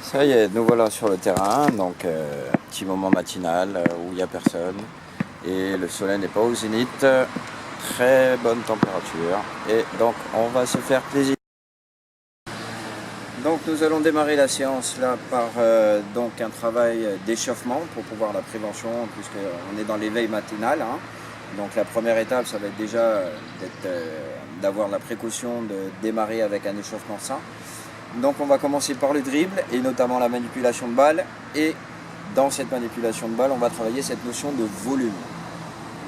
Ça y est, nous voilà sur le terrain, donc petit moment matinal où il n'y a personne et le soleil n'est pas au zénith, très bonne température et donc on va se faire plaisir. Donc nous allons démarrer la séance là par donc un travail d'échauffement pour pouvoir la prévention puisqu'on est dans l'éveil matinal. Donc la première étape ça va être déjà d'avoir la précaution de démarrer avec un échauffement sain. Donc on va commencer par le dribble et notamment la manipulation de balle, et dans cette manipulation de balle on va travailler cette notion de volume,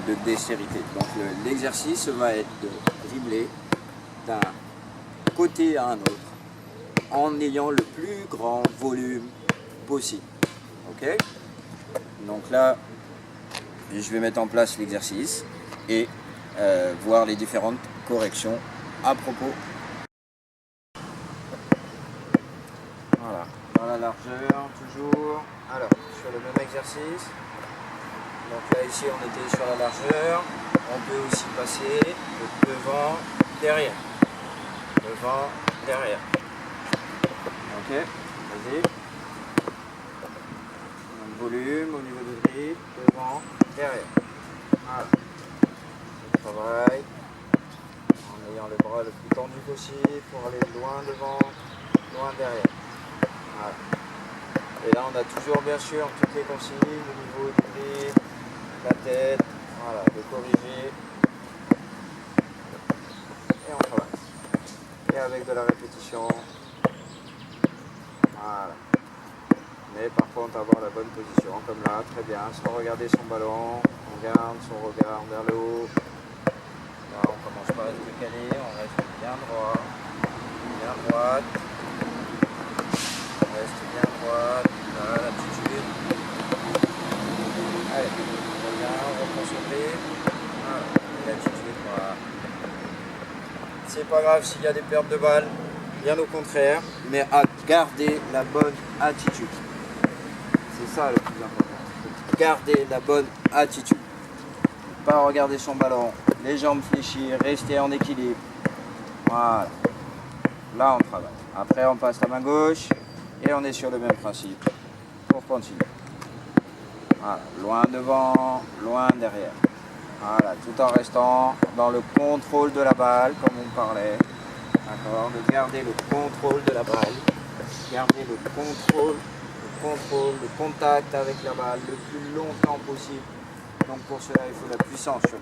de dextérité. Donc l'exercice va être de dribbler d'un côté à un autre en ayant le plus grand volume possible. Ok? Donc là je vais mettre en place l'exercice et voir les différentes corrections à propos. Voilà, dans la largeur toujours. Alors, sur le même exercice. Donc là ici on était sur la largeur. On peut aussi passer de devant, derrière. Devant, derrière. Ok, vas-y. Volume au niveau du dribble, devant, derrière. Voilà. On travaille en ayant le bras le plus tendu possible pour aller loin devant, loin derrière. Voilà. Et là on a toujours bien sûr toutes les consignes au niveau du dribble, la tête, voilà, de corriger. Et on travaille. Et avec de la répétition. Voilà. Mais par contre avoir la bonne position, comme là, très bien, sans regarder son ballon, on garde son regard vers le haut. Là on commence pas à se décaler, on reste bien droit, bien droite. Reste bien droite, là, l'attitude. Allez, on revient, on reprend son dribble. Voilà, l'attitude, voilà. C'est pas grave s'il y a des pertes de balles, bien au contraire, mais à garder la bonne attitude. C'est ça le plus important. Garder la bonne attitude. Ne pas regarder son ballon, les jambes fléchies, rester en équilibre. Voilà. Là on travaille. Après on passe la main gauche. Et on est sur le même principe pour continuer. Voilà, loin devant, loin derrière. Voilà, tout en restant dans le contrôle de la balle, comme on parlait. D'accord, de garder le contrôle de la balle. Garder le contrôle, le contact avec la balle le plus longtemps possible. Donc pour cela, il faut la puissance sur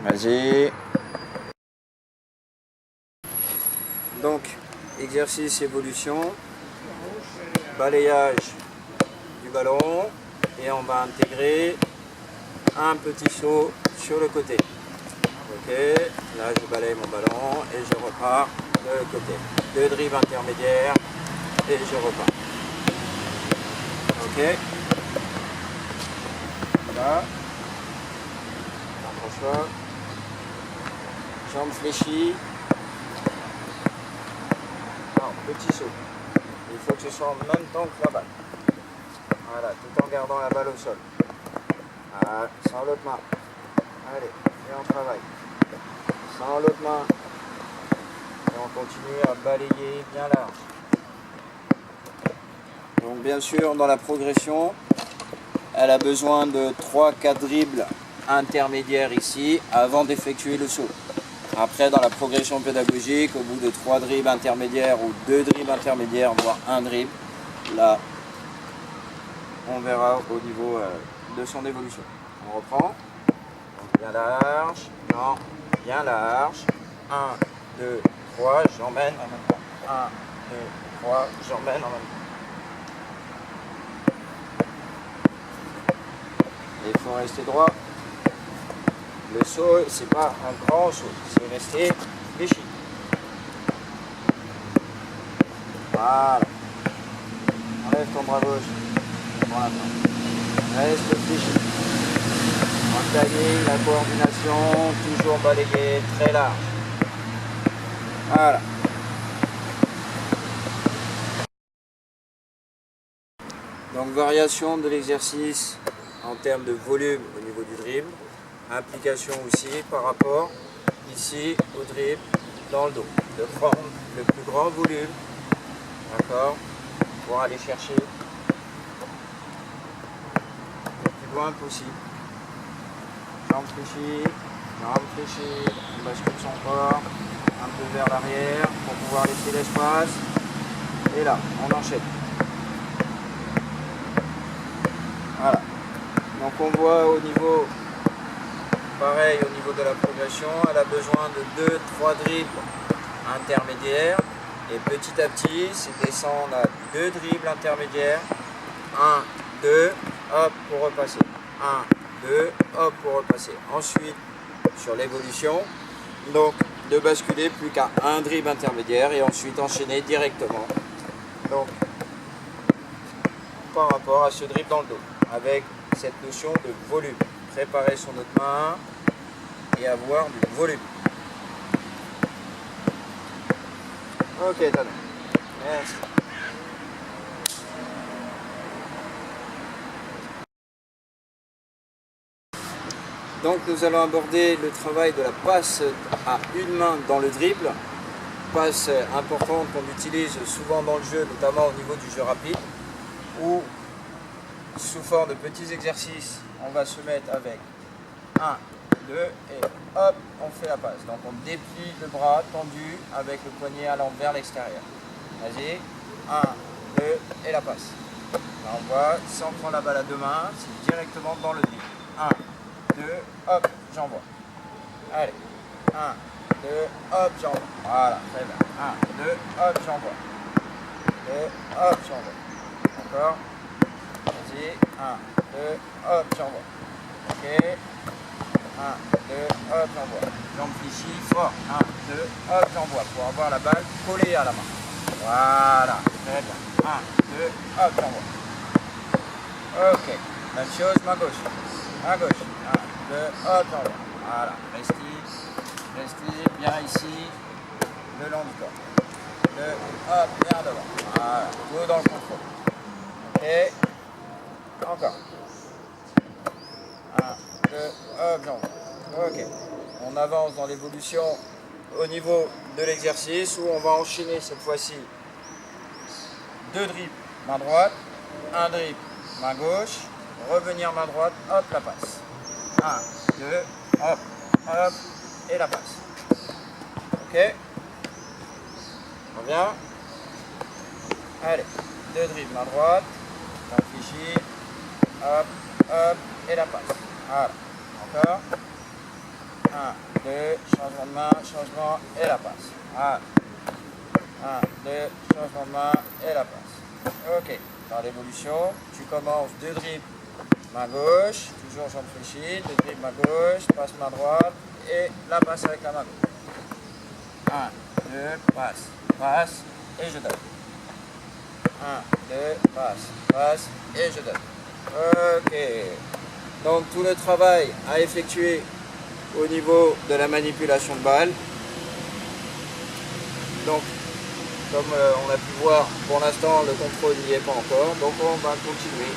le jeu. Vas-y. Donc, exercice évolution, balayage du ballon, et on va intégrer un petit saut sur le côté. Ok, là je balaye mon ballon et je repars de l'autre côté. Deux dribbles intermédiaires et je repars. Ok, là, accroche-toi, jambes fléchies. Petit saut. Il faut que ce soit en même temps que la balle. Voilà, tout en gardant la balle au sol. Voilà, sans l'autre main. Allez, et on travaille. Sans l'autre main. Et on continue à balayer bien large. Donc bien sûr, dans la progression, elle a besoin de 3-4 dribbles intermédiaires ici avant d'effectuer le saut. Après, dans la progression pédagogique, au bout de 3 dribbles intermédiaires ou 2 dribbles intermédiaires, voire un dribble, là, on verra au niveau de son évolution. On reprend. Donc, bien large. Non, bien large. 1, 2, 3, j'emmène en même temps. 1, 2, 3, j'emmène en même temps. Et il faut rester droit. Le saut, c'est pas un grand saut, c'est rester fléchi. Voilà. Enlève ton bras gauche. Pour l'instant. Reste fléchi. En timing, la coordination, toujours balayée, très large. Voilà. Donc variation de l'exercice en termes de volume au niveau du dribble. Implication aussi par rapport ici au dribble dans le dos, de prendre le plus grand volume, d'accord, pour aller chercher le plus loin possible. Jambes fléchies, on bascule son corps un peu vers l'arrière pour pouvoir laisser l'espace. Et là, on enchaîne. Voilà. Donc on voit au niveau, pareil au niveau de la progression, elle a besoin de 2-3 dribbles intermédiaires. Et petit à petit, c'est descendre à 2 dribbles intermédiaires. 1, 2, hop, pour repasser. 1, 2, hop, pour repasser. Ensuite, sur l'évolution, donc de basculer plus qu'à un dribble intermédiaire et ensuite enchaîner directement. Donc, par rapport à ce dribble dans le dos, avec cette notion de volume. Préparer son autre main et avoir du volume. Ok, Tana. Merci. Donc nous allons aborder le travail de la passe à une main dans le dribble. Passe importante qu'on utilise souvent dans le jeu, notamment au niveau du jeu rapide, où sous forme de petits exercices, on va se mettre avec 1, 2 et hop, on fait la passe. Donc on déplie le bras tendu avec le poignet allant vers l'extérieur. Vas-y, 1, 2 et la passe. Là on voit, sans prendre la balle à deux mains, c'est directement dans le dribble. 1, 2, hop, j'envoie. Allez, 1, 2, hop, j'envoie. Voilà, très bien. 1, 2, hop, j'envoie. 2, hop, j'envoie. Encore. Vas-y, 1, 2, hop, j'envoie. Ok. 1, 2, hop, j'envoie. Jambes fléchies, fort. 1, 2, hop, j'envoie. Pour avoir la balle collée à la main. Voilà, très bien. 1, 2, hop, j'envoie. Ok. Même chose, main gauche. Main gauche. 1, 2, hop, j'envoie. Voilà. Restez bien ici, le long du corps. 2, hop, bien devant. Voilà. Tout dans le contrôle. Ok. Encore. 1, 2, hop, j'envoie. Ok. On avance dans l'évolution au niveau de l'exercice où on va enchaîner cette fois-ci 2 dribbles, main droite, 1 dribble, main gauche, revenir main droite, hop, la passe. 1, 2, hop, hop, et la passe. Ok. On revient. Allez, 2 dribbles, main droite, réfléchis, hop, hop, et la passe. Voilà. Encore. 1, 2, changement de main, changement, et la passe. Voilà. 1, 2, changement de main, et la passe. Ok. Dans l'évolution, tu commences 2 dribbles, main gauche, toujours jambe fléchie, 2 dribbles, main gauche, passe main droite, et la passe avec la main gauche. 1, 2, passe, et je donne. 1, 2, passe, et je donne. Ok. Donc tout le travail à effectuer au niveau de la manipulation de balle. Donc, comme on a pu voir, pour l'instant, le contrôle n'y est pas encore. Donc on va continuer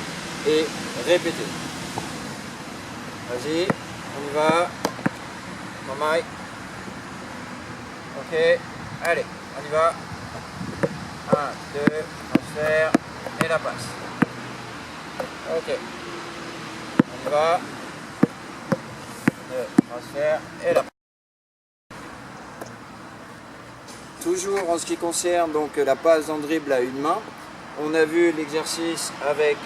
et répéter. Vas-y, on y va. Mamaï. Ok, allez, on y va. 1, 2, transfert et la passe. Ok, on y va. 2, transfert et la passe. Toujours en ce qui concerne donc la passe en dribble à une main, on a vu l'exercice avec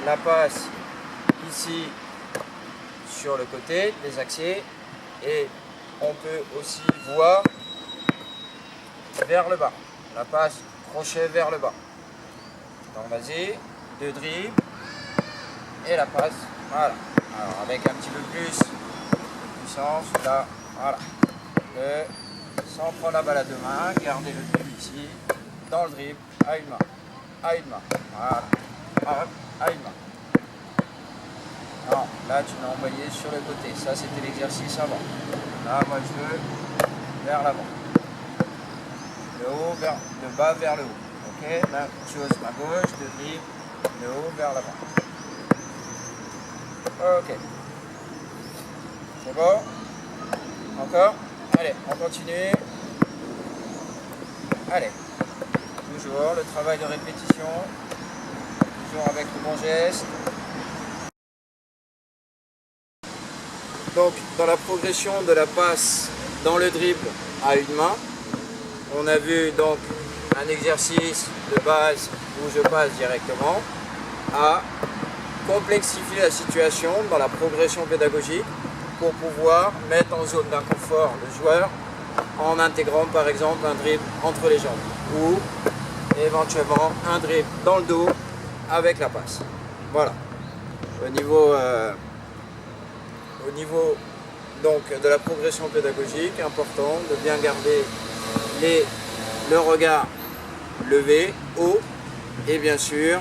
la passe ici sur le côté des axiers et on peut aussi voir vers le bas, la passe crochet vers le bas. Donc vas-y, 2 dribbles et la passe, voilà. Alors avec un petit peu plus de puissance, là, voilà. 2, sans prendre la balle à deux mains, gardez le dribble ici, dans le dribble, à une main, voilà, hop, à une main. Non, là tu l'as envoyé sur le côté, ça c'était l'exercice avant. Là moi je veux vers l'avant, le bas vers le haut, ok, là chose ma gauche, de dribble, de haut vers l'avant. Ok, c'est bon, encore, allez, on continue. Allez, toujours le travail de répétition, toujours avec le bon geste. Donc dans la progression de la passe dans le dribble à une main, on a vu donc un exercice de base où je passe directement à complexifier la situation dans la progression pédagogique pour pouvoir mettre en zone d'inconfort le joueur en intégrant par exemple un dribble entre les jambes ou éventuellement un dribble dans le dos avec la passe. Voilà. Au niveau donc de la progression pédagogique, important de bien garder le regard levé, haut et bien sûr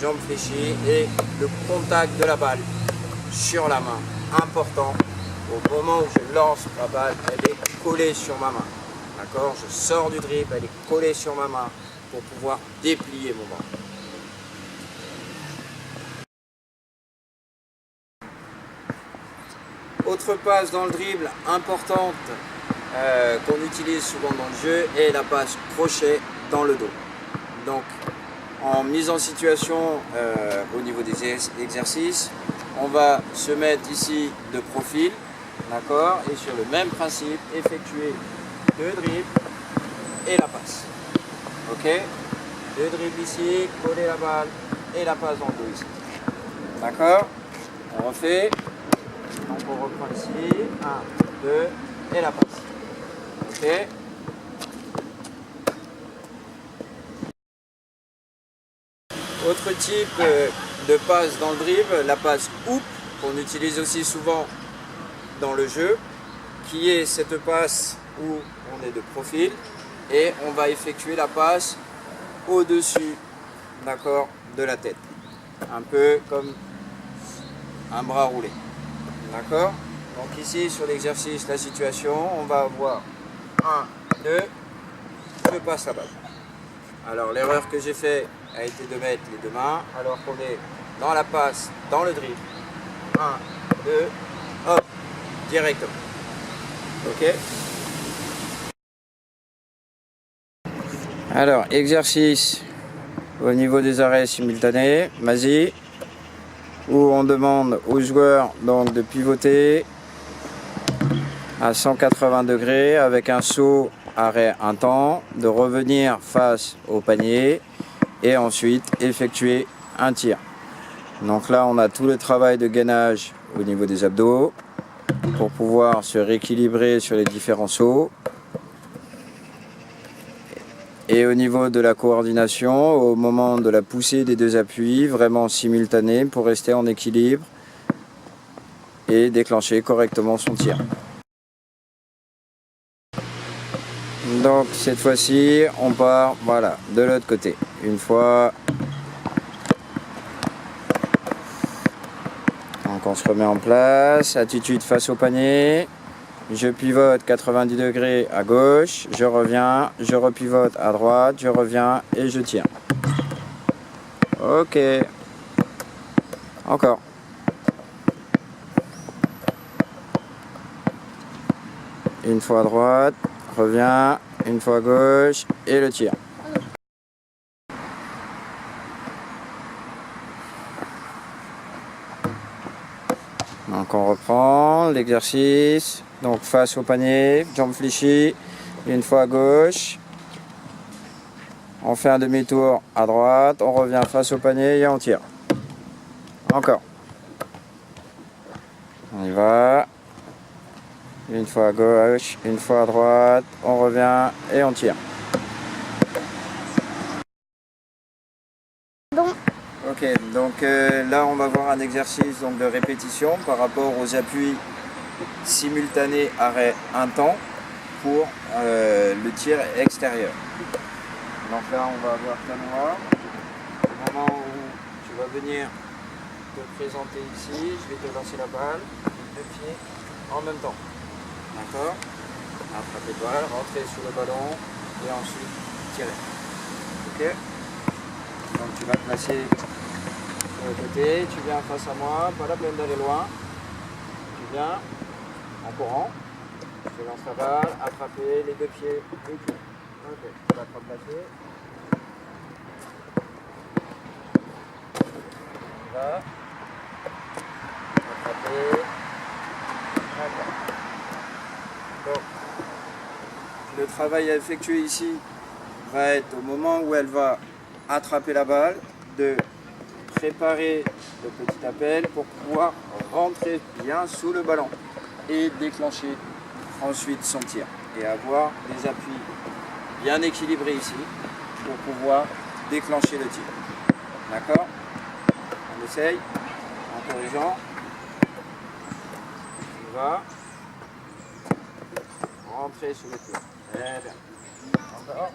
jambes fléchies et le contact de la balle sur la main. Important, au moment où je lance la balle, elle est collée sur ma main. D'accord? Je sors du dribble, elle est collée sur ma main pour pouvoir déplier mon bras. Autre passe dans le dribble importante qu'on utilise souvent dans le jeu est la passe crochet dans le dos. Donc en mise en situation au niveau des exercices, on va se mettre ici de profil, d'accord, et sur le même principe, effectuer deux dribbles et la passe. Ok, deux dribbles ici, coller la balle et la passe dans le dos ici. D'accord, on refait. Donc on reprend ici, 1, 2 et la passe. Ok. Autre type de passe dans le dribble, la passe hoop, qu'on utilise aussi souvent dans le jeu, qui est cette passe où on est de profil et on va effectuer la passe au-dessus, d'accord, de la tête. Un peu comme un bras roulé. D'accord? Donc ici sur l'exercice, la situation, on va avoir 1, 2, je passe la balle. Alors l'erreur que j'ai fait a été de mettre les deux mains alors qu'on est dans la passe, dans le dribble. 1, 2, hop, directement. Ok? Alors exercice au niveau des arrêts simultanés, vas-y, où on demande aux joueurs donc de pivoter à 180 degrés avec un saut arrêt un temps, de revenir face au panier et ensuite effectuer un tir. Donc là on a tout le travail de gainage au niveau des abdos pour pouvoir se rééquilibrer sur les différents sauts. Et au niveau de la coordination, au moment de la poussée des deux appuis, vraiment simultané pour rester en équilibre et déclencher correctement son tir. Donc cette fois-ci, on part voilà, de l'autre côté. Une fois. Donc on se remet en place, attitude face au panier. Je pivote 90 degrés à gauche, je reviens, je repivote à droite, je reviens et je tire. Ok. Encore. Une fois à droite, reviens, une fois à gauche et le tir. Donc on reprend l'exercice. Donc face au panier, jambes fléchies, une fois à gauche. On fait un demi-tour à droite, on revient face au panier et on tire. Encore. On y va. Une fois à gauche, une fois à droite, on revient et on tire. Bon. Ok, donc là on va voir un exercice donc, de répétition par rapport aux appuis simultanés arrêt un temps pour le tir extérieur. Donc là on va avoir ta noire. Au moment où tu vas venir te présenter ici, je vais te lancer la balle, les deux pieds en même temps. D'accord? Attraper le balle, rentrer sur le ballon et ensuite tirer. Ok? Donc tu vas te placer sur le côté, tu viens face à moi, pas la peine d'aller loin. Tu viens en courant, je lance la balle, attraper les deux pieds, Ok, on va te replacer. On va. Attraper. D'accord. Donc, le travail à effectuer ici va être au moment où elle va attraper la balle, de préparer le petit appel pour pouvoir rentrer bien sous le ballon et déclencher ensuite son tir et avoir des appuis bien équilibrés ici pour pouvoir déclencher le tir. D'accord? On essaye en corrigeant. On va rentrer sous le tir. Très bien. Encore.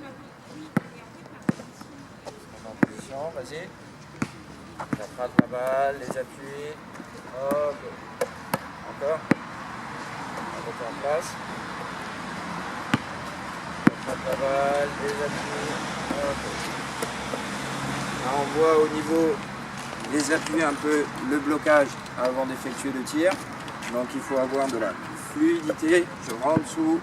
En position, vas-y. J'attrape la balle, les appuis. Hop. Encore. On va en place. J'attrape la balle, les appuis. Hop. Là, on voit au niveau des appuis un peu le blocage avant d'effectuer le tir. Donc il faut avoir de la fluidité. Je rentre sous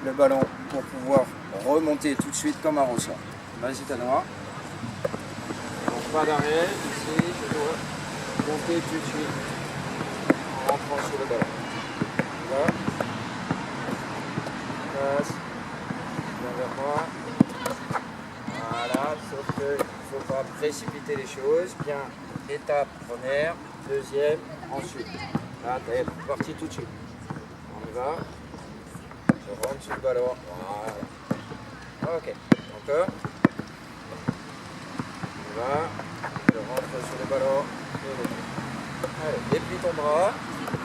le ballon pour pouvoir remonter tout de suite comme un ressort. Vas-y Tanoa. Donc pas d'arrêt, ici je dois monter tout de suite en rentrant sous le ballon. Là. Passe. Viens vers moi. Voilà, sauf qu'il ne faut pas précipiter les choses. Bien, étape première, deuxième, ensuite. Là, tu es parti tout de suite. On y va. Je rentre sur le ballon. Voilà. Ok. Encore. On y va. Je rentre sur le ballon. Allez, déplie ton bras.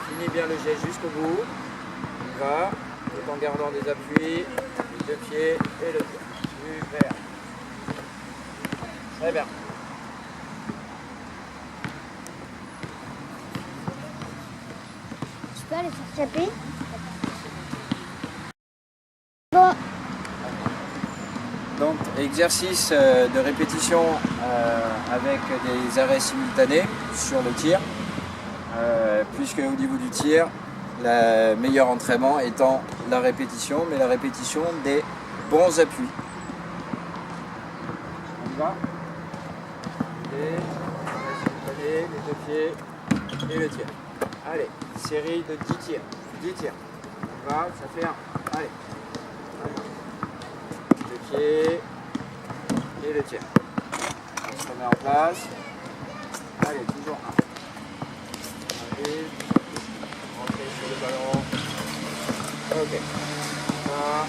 Finis bien le geste jusqu'au bout. On y va. Tout en gardant des appuis. Les deux pieds et le pied. Super. Très bien. Je peux aller faire taper. Bon. Donc, exercice de répétition avec des arrêts simultanés sur le tir, puisque au niveau du tir, le meilleur entraînement étant la répétition, mais la répétition des bons appuis. On y va. Les deux pieds et le tir. Allez, série de 10 tirs. 10 tirs. On y va, ça fait 1. Allez. Le pied et le tir. On se remet en place. Allez, toujours 1. Allez. Rentrez sur le ballon. Ok. Ça.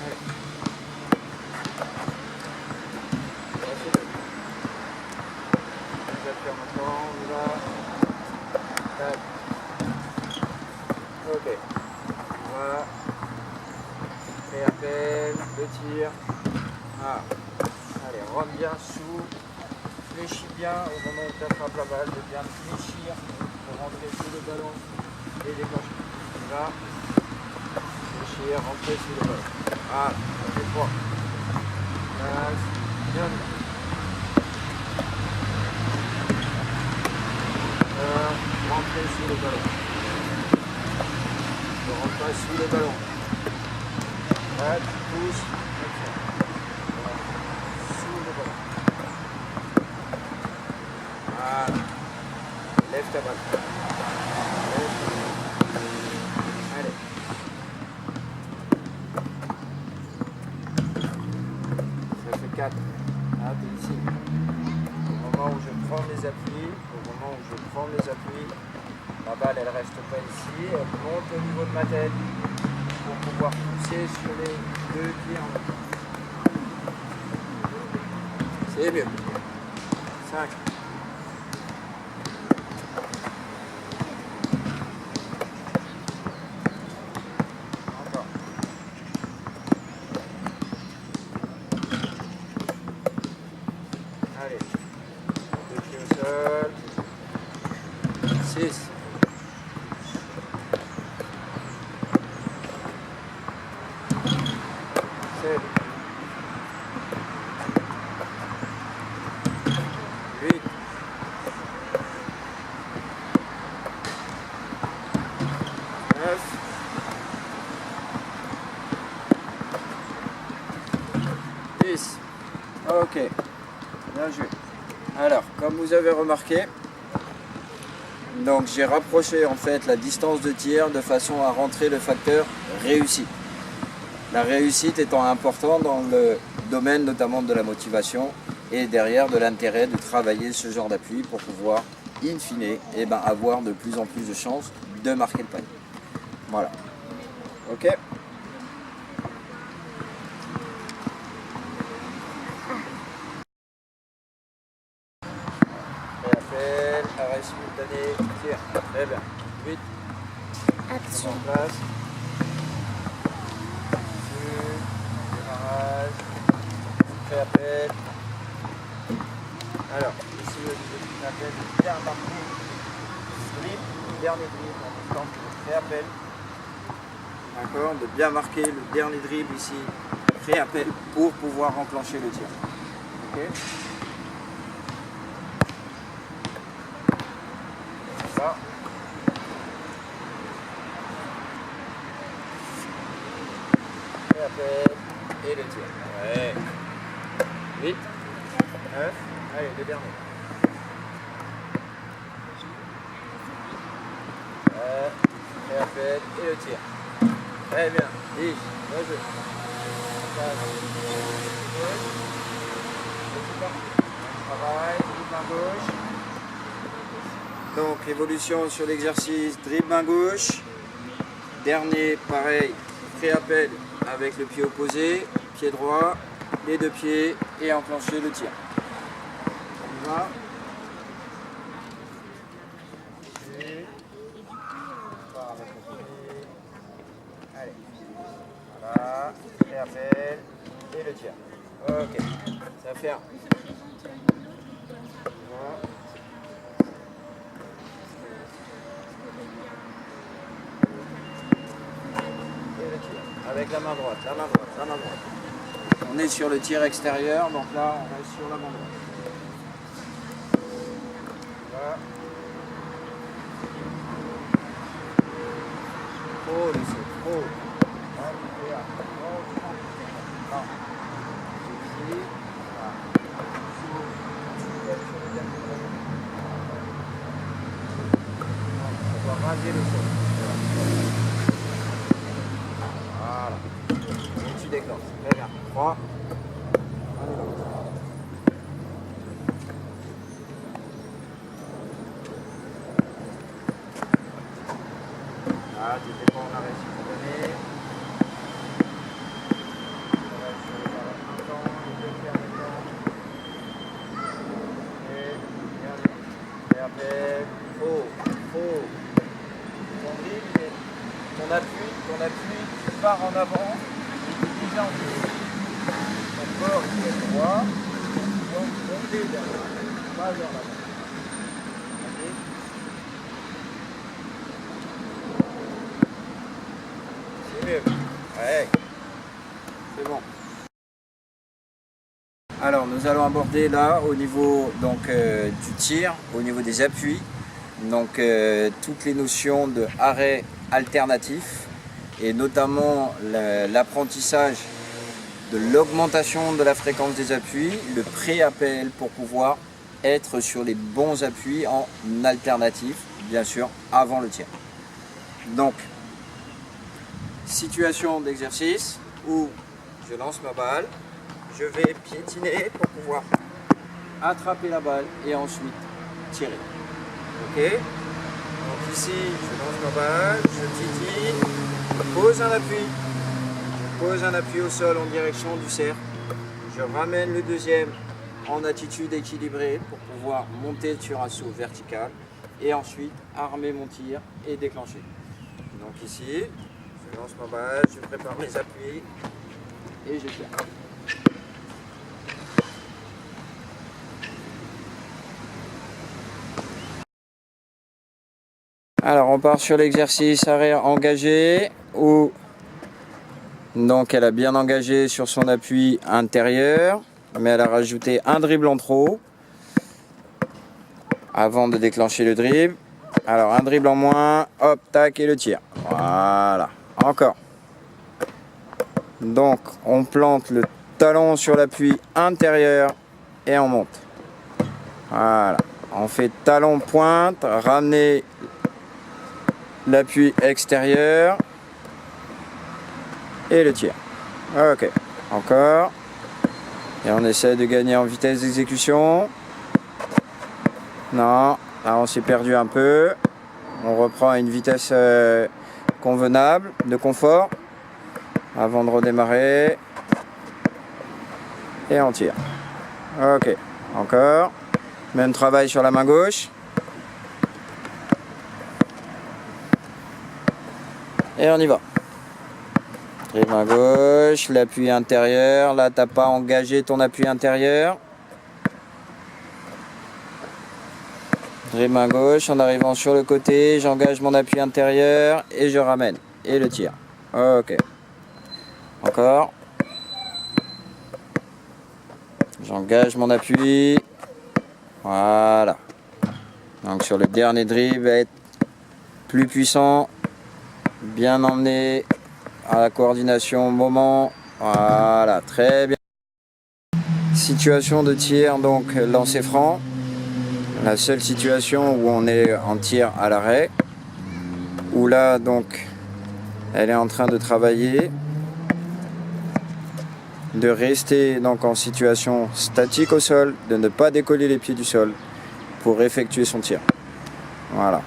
Allez. Les appuis maintenant, on y va. Tac. Ok. On va. Réappel, le tir. Ah. Allez, rentre bien sous. Fléchis bien au moment où tu attrapes la balle, de bien fléchir pour rentrer sous le ballon et déclencher. On y va. Fléchir, rentrer sous le ballon. Ah, ça fait 3. Place. Bien. Rentrer sous le ballon. Je rentre pas sous le ballon. Là, tu pousses. Sous le ballon. Voilà. Lève ta balle. Allez. Ça fait 4. Là, t'es ici. Au moment où je prends mes appuis, la balle elle reste pas ici, elle monte au niveau de ma tête pour pouvoir pousser sur les deux pieds en même temps. C'est mieux. 5. Encore. Allez. Deux pieds au sol. 6. 7. 8. 9. Ok, bien joué. Alors, comme vous avez remarqué, donc j'ai rapproché en fait la distance de tir de façon à rentrer le facteur réussite. La réussite étant important dans le domaine notamment de la motivation et derrière de l'intérêt de travailler ce genre d'appui pour pouvoir, in fine, avoir de plus en plus de chances de marquer le panier. Voilà. Ok. Réappel, arrêt simultané, tir. Très bien. 8. Action. En place. Démarrage. Réappel. Alors, ici au niveau du réappel, bien marqué. Dribble, dernier dribble en temps de réappel. D'accord, de bien marquer le dernier dribble ici, réappel pour pouvoir enclencher le tir. Ok. Ça. Réappel et le tir. Ouais. 8, 9, allez, le dernier. Ouais. Réappel et le tir. Très bien. 10, bien joué. Travail, dribble main gauche. Donc évolution sur l'exercice, dribble main gauche. Dernier, pareil, réappel avec le pied opposé, pied droit, les deux pieds et enclencher le tir. On y va. Allez. Voilà, réappel et le tir. Ok, ça va faire. Voilà. Et le tir. Avec la main droite, la main droite, la main droite. On est sur le tir extérieur, donc là on reste sur la main droite. Voilà. Trop le saut, trop. On va raser le sol. Voilà. Et tu déclenches. Très bien. 3. Ah, tu fais pas en arrêt simultané. Ton appui, tu pars en avant, il est déjà en dessous. Ton corps il est droit, donc monter derrière, pas vers l'avant. Okay. C'est mieux. Ouais. C'est bon. Alors nous allons aborder là au niveau du tir, au niveau des appuis, donc toutes les notions de arrêt alternatif et notamment l'apprentissage de l'augmentation de la fréquence des appuis, le pré-appel pour pouvoir être sur les bons appuis en alternatif, bien sûr, avant le tir. Donc, situation d'exercice où je lance ma balle, je vais piétiner pour pouvoir attraper la balle et ensuite tirer. Ok? Donc ici, je lance ma balle, je titille, je pose un appui au sol en direction du cercle, je ramène le deuxième en attitude équilibrée pour pouvoir monter sur un saut vertical et ensuite armer mon tir et déclencher. Donc ici, je lance ma balle, je prépare mes appuis et je tire. Alors on part sur l'exercice arrière engagé où donc elle a bien engagé sur son appui intérieur, mais elle a rajouté un dribble en trop avant de déclencher le dribble. Alors un dribble en moins, hop, tac et le tir. Voilà, encore. Donc on plante le talon sur l'appui intérieur et on monte. Voilà, on fait talon pointe, ramener l'appui extérieur et le tir. Ok, encore. Et on essaie de gagner en vitesse d'exécution. Non, là on s'est perdu un peu. On reprend à une vitesse convenable, de confort, avant de redémarrer. Et on tire. Ok, encore. Même travail sur la main gauche. Et on y va. Et main gauche, l'appui intérieur. Là, t'as pas engagé ton appui intérieur. Et main gauche, en arrivant sur le côté, j'engage mon appui intérieur et je ramène. Et le tir. Ok. Encore. J'engage mon appui. Voilà. Donc sur le dernier dribble, va être plus puissant, bien emmené à la coordination au moment. Voilà, très bien. Situation de tir, donc lancer franc. La seule situation où on est en tir à l'arrêt. Où là, donc, elle est en train de travailler. De rester donc en situation statique au sol, de ne pas décoller les pieds du sol pour effectuer son tir. Voilà.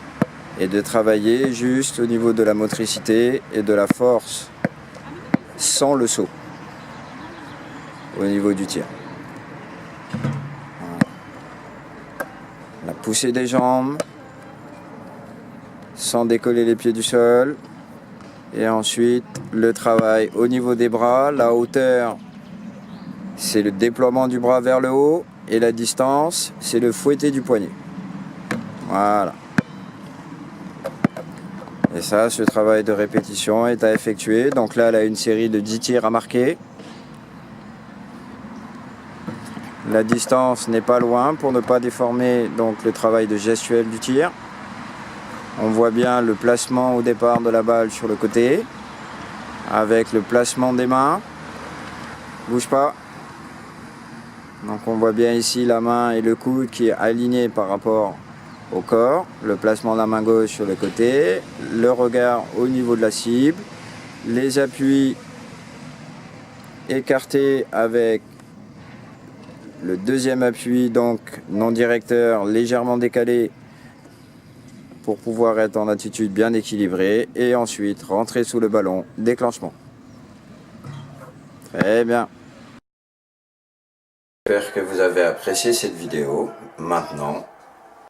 Et de travailler juste au niveau de la motricité et de la force sans le saut au niveau du tir. Voilà. La poussée des jambes sans décoller les pieds du sol. Et ensuite le travail au niveau des bras, la hauteur. C'est le déploiement du bras vers le haut et la distance, c'est le fouetté du poignet. Voilà. Et ça, ce travail de répétition est à effectuer. Donc là, elle a une série de 10 tirs à marquer. La distance n'est pas loin pour ne pas déformer donc le travail de gestuel du tir. On voit bien le placement au départ de la balle sur le côté avec le placement des mains. Bouge pas. Donc on voit bien ici la main et le coude qui est aligné par rapport au corps, le placement de la main gauche sur le côté, le regard au niveau de la cible, les appuis écartés avec le deuxième appui donc non directeur légèrement décalé pour pouvoir être en attitude bien équilibrée et ensuite rentrer sous le ballon, déclenchement. Très bien. J'espère que vous avez apprécié cette vidéo. Maintenant,